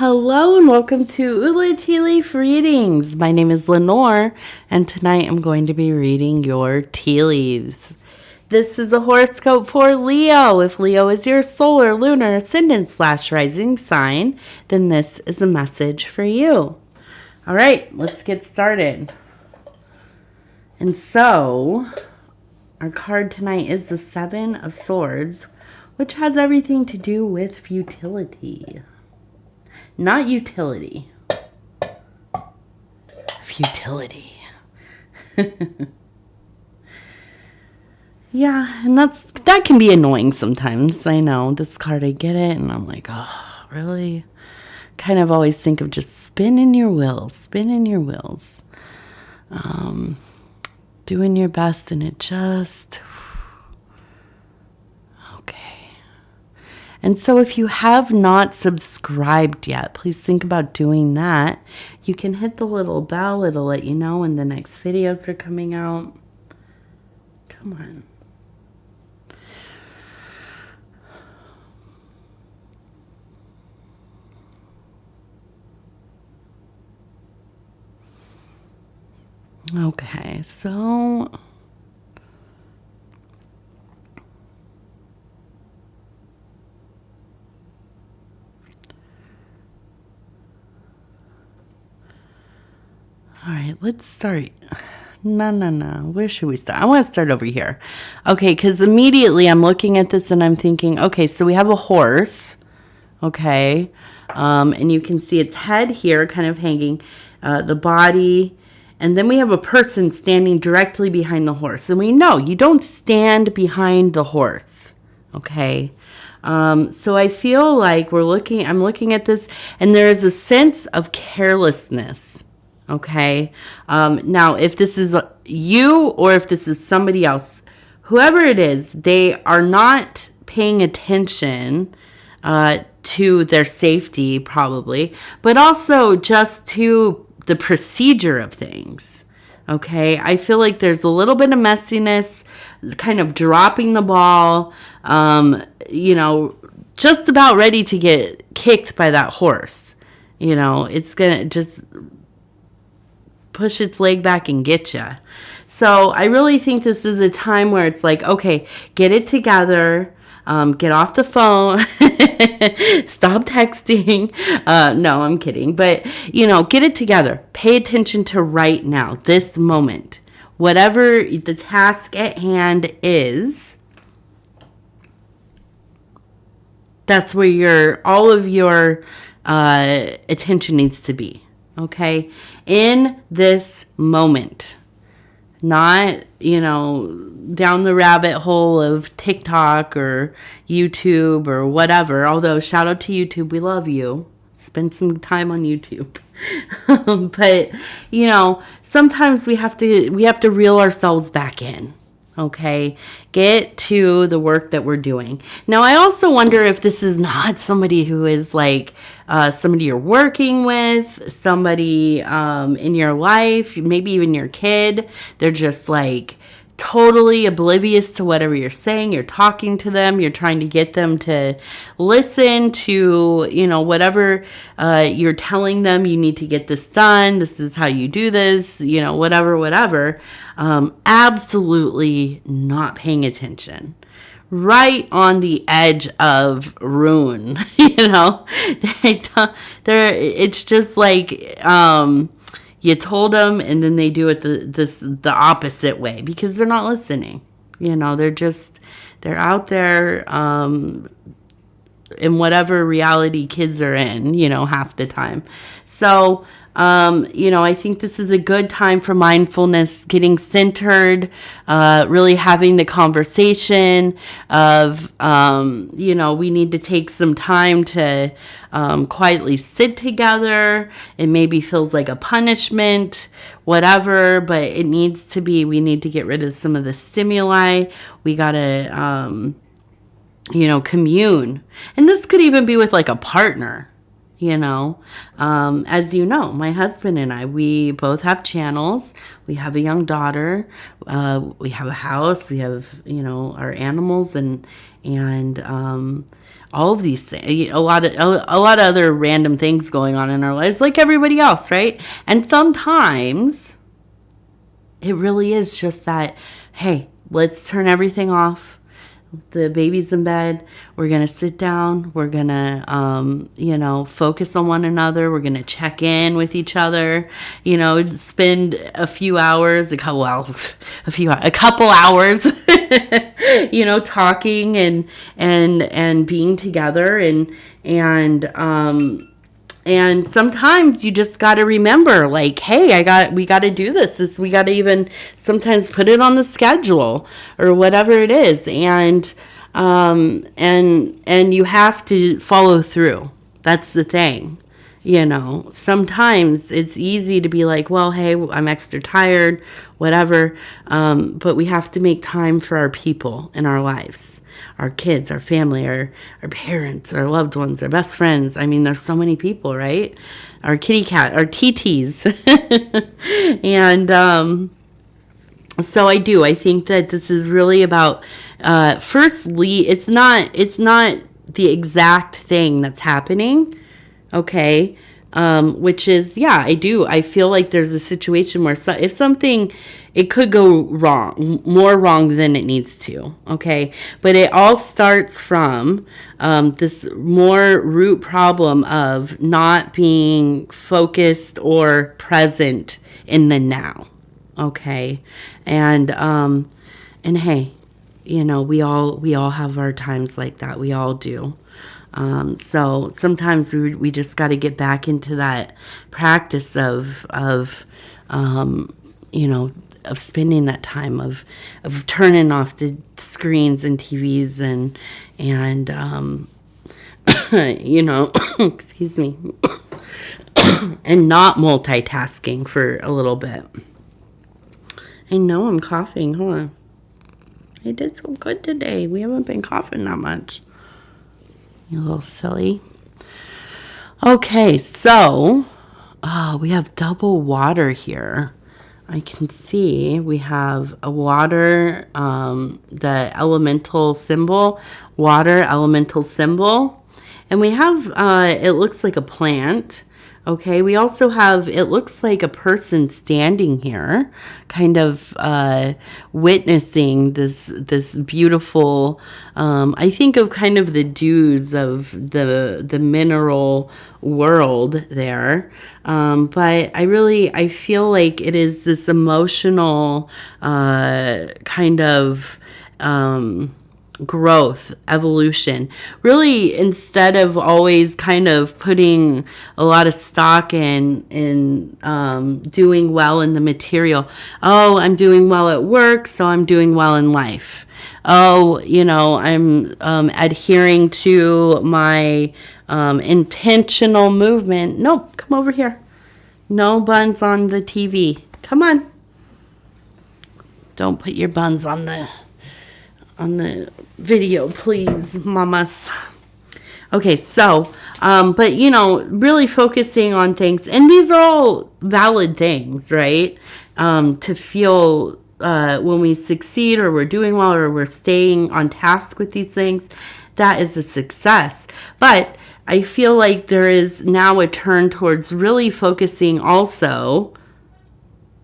Hello and welcome to Ula Tea Leaf Readings. My name is Lenor, and tonight I'm going to be reading your tea leaves. This is a horoscope for Leo. If Leo is your solar, lunar, ascendant / rising sign, then this is a message for you. All right, let's get started. And so, our card tonight is the Seven of Swords, which has everything to do with futility. Not utility. Futility. Yeah, and that can be annoying sometimes. I know. This card, I get it, and I'm like, oh, really? Kind of always think of just spinning your wheels. Doing your best, and it just... Okay. And so if you have not subscribed yet, please think about doing that. You can hit the little bell. It'll let you know when the next videos are coming out. Come on. Okay, so... All right, let's start. No. Where should we start? I want to start over here. Okay, because immediately I'm looking at this and I'm thinking, okay, so we have a horse, okay, and you can see its head here kind of hanging, the body, and then we have a person standing directly behind the horse. And we know you don't stand behind the horse, okay? So I feel like I'm looking at this, and there is a sense of carelessness. Okay. Now, if this is you or if this is somebody else, whoever it is, they are not paying attention to their safety, probably, but also just to the procedure of things. Okay. I feel like there's a little bit of messiness, kind of dropping the ball, just about ready to get kicked by that horse. It's going to just push its leg back and get you. So I really think this is a time where it's like, okay, get it together, get off the phone, stop texting. No, I'm kidding. But, get it together. Pay attention to right now, this moment. Whatever the task at hand is, that's where all of your attention needs to be. Okay, in this moment, not, down the rabbit hole of TikTok or YouTube or whatever. Although, shout out to YouTube, we love you. Spend some time on YouTube. But, sometimes we have to reel ourselves back in. Okay, get to the work that we're doing. Now, I also wonder if this is not somebody who is like somebody you're working with, somebody in your life, maybe even your kid. They're just like totally oblivious to whatever you're saying. You're talking to them. You're trying to get them to listen to, whatever you're telling them. You need to get this done. This is how you do this, whatever. Absolutely not paying attention. Right on the edge of ruin, it's just like you told them, and then they do it the opposite way because they're not listening. They're out there in whatever reality kids are in, half the time. So, I think this is a good time for mindfulness, getting centered, really having the conversation of, we need to take some time to quietly sit together. It maybe feels like a punishment, whatever, but we need to get rid of some of the stimuli. We got to, commune. And this could even be with like a partner. As you know, my husband and I, we both have channels. We have a young daughter. We have a house. We have, our animals and all of these things, a lot of other random things going on in our lives, like everybody else, right? And sometimes it really is just that, hey, let's turn everything off. The baby's in bed. We're going to sit down. We're going to, focus on one another. We're going to check in with each other, spend a few hours, a couple hours, talking and being together and sometimes you just got to remember, like, hey, we got to do this. We got to even sometimes put it on the schedule or whatever it is. And you have to follow through. That's the thing. Sometimes it's easy to be like, well, hey, I'm extra tired, whatever. But we have to make time for our people in our lives. Our kids, our family, our parents, our loved ones, our best friends. I mean, there's so many people, right? Our kitty cat, our TTs. And so I think that this is really about, firstly, it's not the exact thing that's happening, okay? Which is, I feel like there's a situation where if something, it could go wrong, more wrong than it needs to, okay? But it all starts from this more root problem of not being focused or present in the now, okay? And hey, we all have our times like that. We all do. So sometimes we just got to get back into that practice of spending that time of turning off the screens and TVs and excuse me, and not multitasking for a little bit. I know I'm coughing, huh? I did so good today. We haven't been coughing that much. You little silly. Okay, so we have double water here. I can see we have a water, the elemental symbol, water elemental symbol. And we have, it looks like a plant. Okay, we also have, it looks like a person standing here, kind of witnessing this beautiful, I think of kind of the dews of the mineral world there. But I feel like it is this emotional kind of growth, evolution. Really, instead of always kind of putting a lot of stock in doing well in the material. Oh, I'm doing well at work, so I'm doing well in life. Oh, I'm adhering to my intentional movement. Nope, come over here. No buns on the TV. Come on. Don't put your buns on the video, please, mamas. Okay, so, but, really focusing on things, and these are all valid things, right? To feel when we succeed or we're doing well or we're staying on task with these things, that is a success. But I feel like there is now a turn towards really focusing also,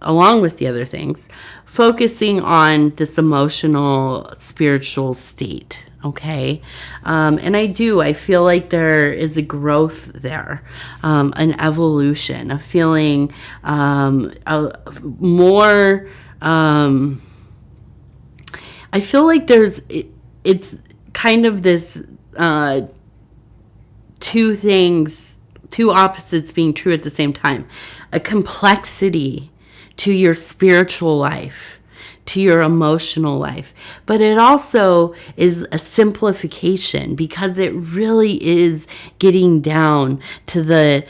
along with the other things, focusing on this emotional, spiritual state, okay? And I feel like there is a growth there, an evolution, a feeling more, I feel like it's kind of this two opposites being true at the same time. A complexity to your spiritual life, to your emotional life. But it also is a simplification because it really is getting down to the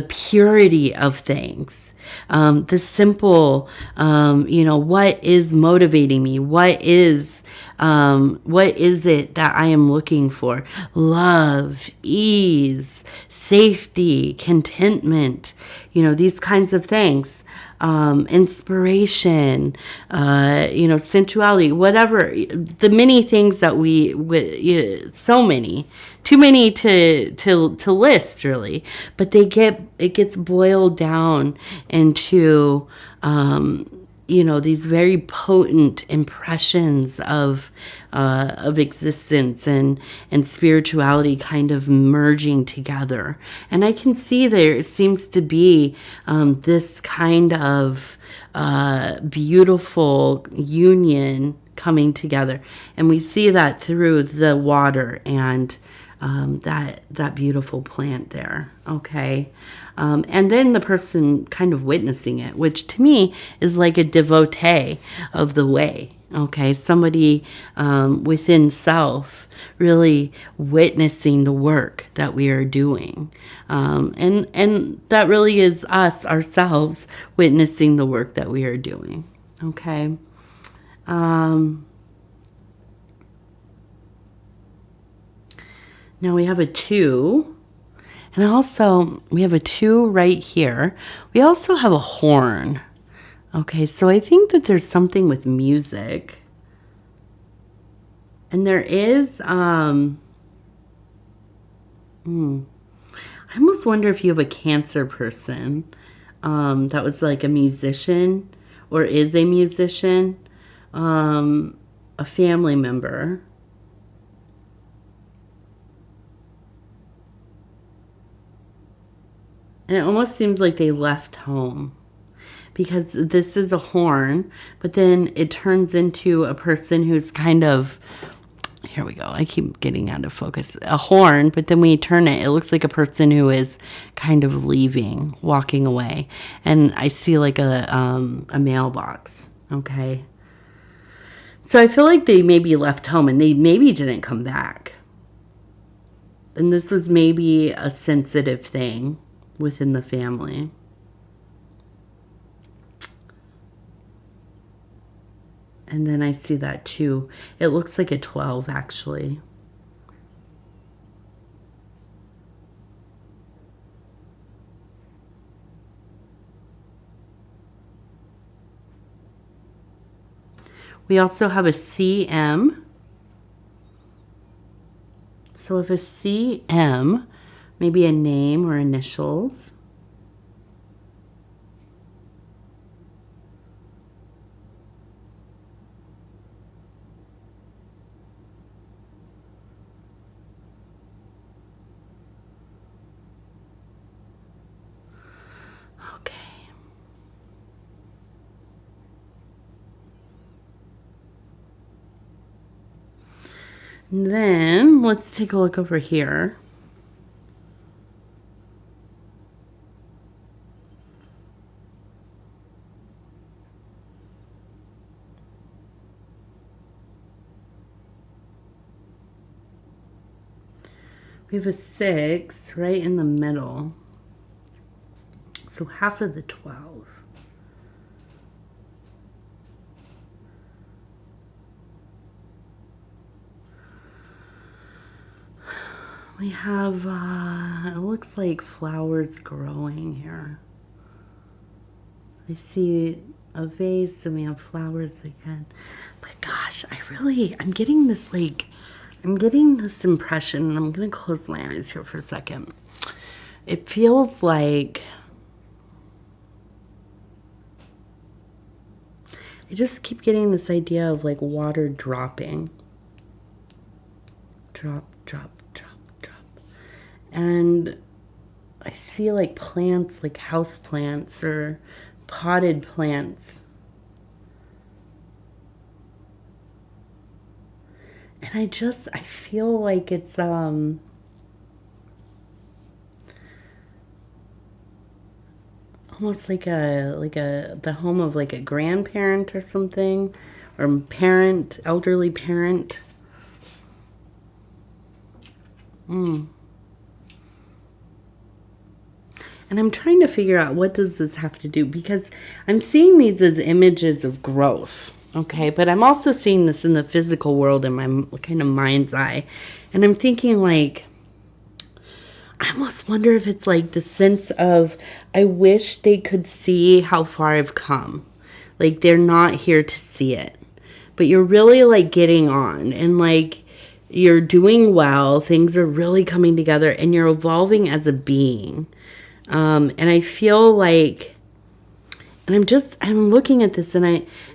purity of things. The simple, what is motivating me? What is it that I am looking for? Love, ease, safety, contentment, these kinds of things. inspiration, sensuality, whatever, the many things that so many, too many to list really, but it gets boiled down into, these very potent impressions of existence and spirituality kind of merging together. And I can see there seems to be this kind of beautiful union coming together, and we see that through the water and that beautiful plant there. Okay. And then the person kind of witnessing it, which to me is like a devotee of the way. Okay. Somebody within self really witnessing the work that we are doing. And that really is us ourselves witnessing the work that we are doing. Okay. Now we have a 2. And also, we have a 2 right here. We also have a horn. Okay, so I think that there's something with music. And there is, I almost wonder if you have a Cancer person that was like a musician or is a musician, a family member. And it almost seems like they left home, because this is a horn, but then it turns into a person who's kind of, here we go, I keep getting out of focus, a horn, but then when you turn it, it looks like a person who is kind of leaving, walking away. And I see like a mailbox, okay? So I feel like they maybe left home and they maybe didn't come back. And this was maybe a sensitive thing within the family. And then I see that too. It looks like a 12 actually. We also have a CM. So if a CM, maybe a name or initials. Okay. And then let's take a look over here. We have a 6 right in the middle. So half of the 12. We have, it looks like flowers growing here. I see a vase and we have flowers again. But gosh, I'm getting this impression, and I'm going to close my eyes here for a second. It feels like I just keep getting this idea of like water dropping. Drop, drop, drop, drop. And I see like plants, like house plants or potted plants. And I feel like it's almost like the home of like a grandparent or something, or parent, elderly parent. And I'm trying to figure out, what does this have to do? Because I'm seeing these as images of growth, okay? But I'm also seeing this in the physical world in my kind of mind's eye. And I'm thinking like, I almost wonder if it's like the sense of, I wish they could see how far I've come. Like they're not here to see it. But you're really like getting on, and like you're doing well. Things are really coming together, and you're evolving as a being. And I feel like, and I'm looking at this, and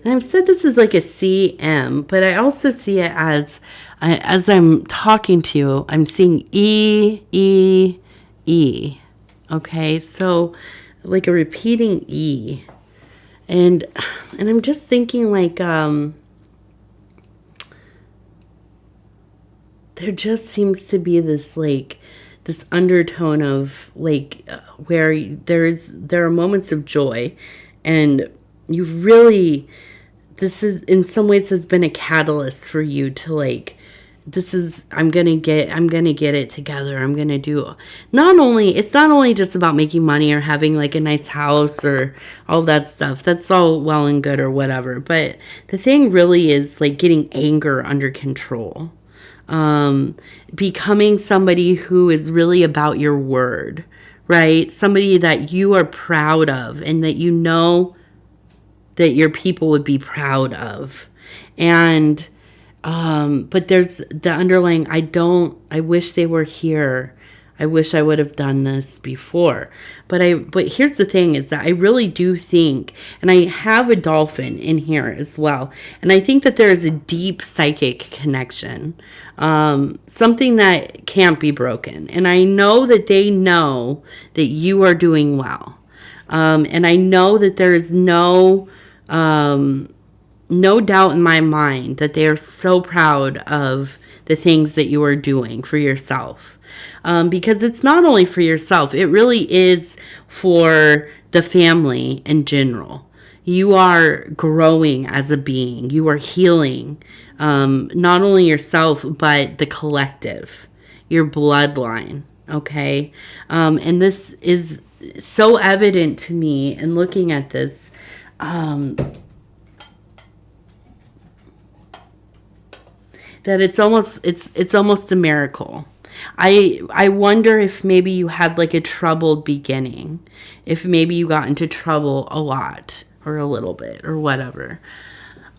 I've said this is like a CM, but I also see it as I'm talking to you, I'm seeing E, E, E. Okay, so like a repeating E. And I'm just thinking like, there just seems to be this like this undertone of like where there are moments of joy, and you really, this is in some ways has been a catalyst for you to like, this is, I'm gonna get it together. I'm gonna do, it's not only just about making money or having like a nice house or all that stuff. That's all well and good or whatever, but the thing really is like getting anger under control. Becoming somebody who is really about your word, right? Somebody that you are proud of, and that you know that your people would be proud of. And but there's the underlying, I wish they were here. I wish I would have done this before. But here's the thing is that I really do think, and I have a dolphin in here as well, and I think that there is a deep psychic connection, something that can't be broken. And I know that they know that you are doing well. And I know that there is no doubt in my mind that they are so proud of the things that you are doing for yourself. Because it's not only for yourself, it really is for the family in general. You are growing as a being. You are healing, not only yourself, but the collective, your bloodline, okay? And this is so evident to me in looking at this. That it's almost a miracle. I wonder if maybe you had like a troubled beginning, if maybe you got into trouble a lot or a little bit or whatever,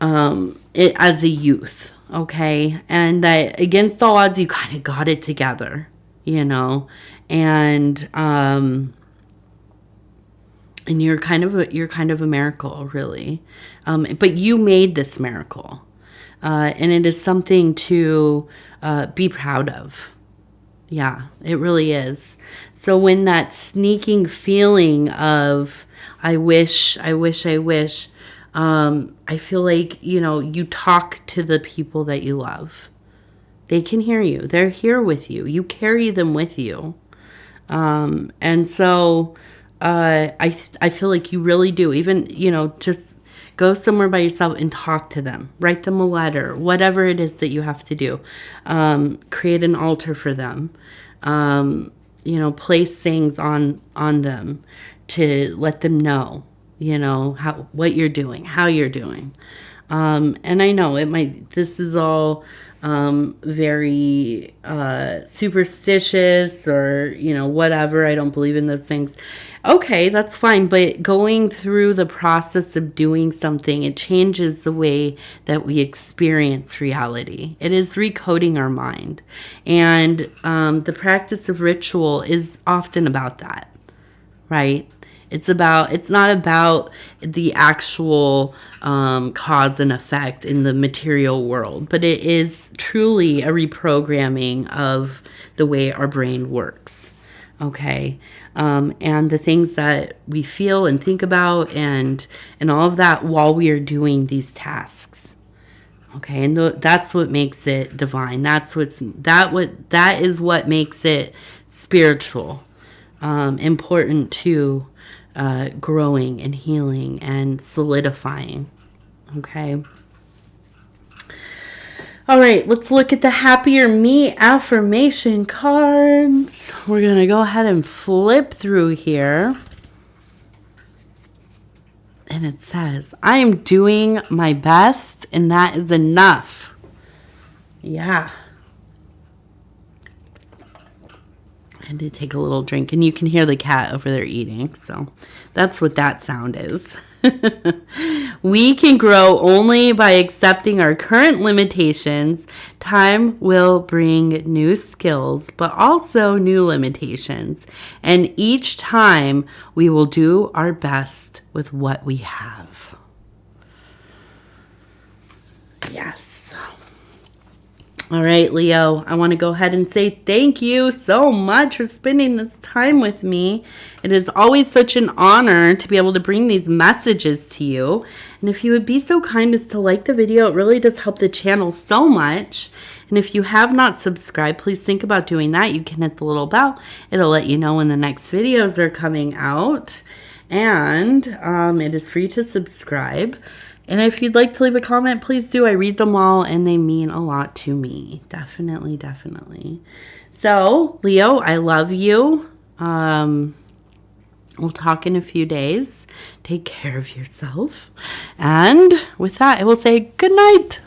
as a youth, okay, and that against all odds you kind of got it together, and you're kind of a miracle, really, but you made this miracle. And it is something to be proud of. Yeah, it really is. So when that sneaking feeling of, I wish, I feel like, you talk to the people that you love. They can hear you. They're here with you. You carry them with you. And so I feel like you really do. Even, just go somewhere by yourself and talk to them. Write them a letter, whatever it is that you have to do. Create an altar for them. Place things on them to let them know, what you're doing, how you're doing. And I know this is all very superstitious or, whatever. I don't believe in those things. Okay, that's fine. But going through the process of doing something, it changes the way that we experience reality. It is recoding our mind. And the practice of ritual is often about that, right? It's not about the actual cause and effect in the material world, but it is truly a reprogramming of the way our brain works. Okay. And the things that we feel and think about and all of that while we are doing these tasks. Okay. And that's what makes it divine. That is what makes it spiritual, important to growing and healing and solidifying. Okay. All right, let's look at the Happier Me affirmation cards. We're going to go ahead and flip through here. And it says, I am doing my best, and that is enough. Yeah. I had to take a little drink, and you can hear the cat over there eating. So that's what that sound is. We can grow only by accepting our current limitations. Time will bring new skills, but also new limitations. And each time we will do our best with what we have. Yes. All right, Leo, I want to go ahead and say thank you so much for spending this time with me. It is always such an honor to be able to bring these messages to you. And if you would be so kind as to like the video, it really does help the channel so much. And if you have not subscribed, please think about doing that. You can hit the little bell. It'll let you know when the next videos are coming out. And it is free to subscribe. And if you'd like to leave a comment, please do. I read them all, and they mean a lot to me. Definitely, definitely. So, Leo, I love you. We'll talk in a few days. Take care of yourself. And with that, I will say good night.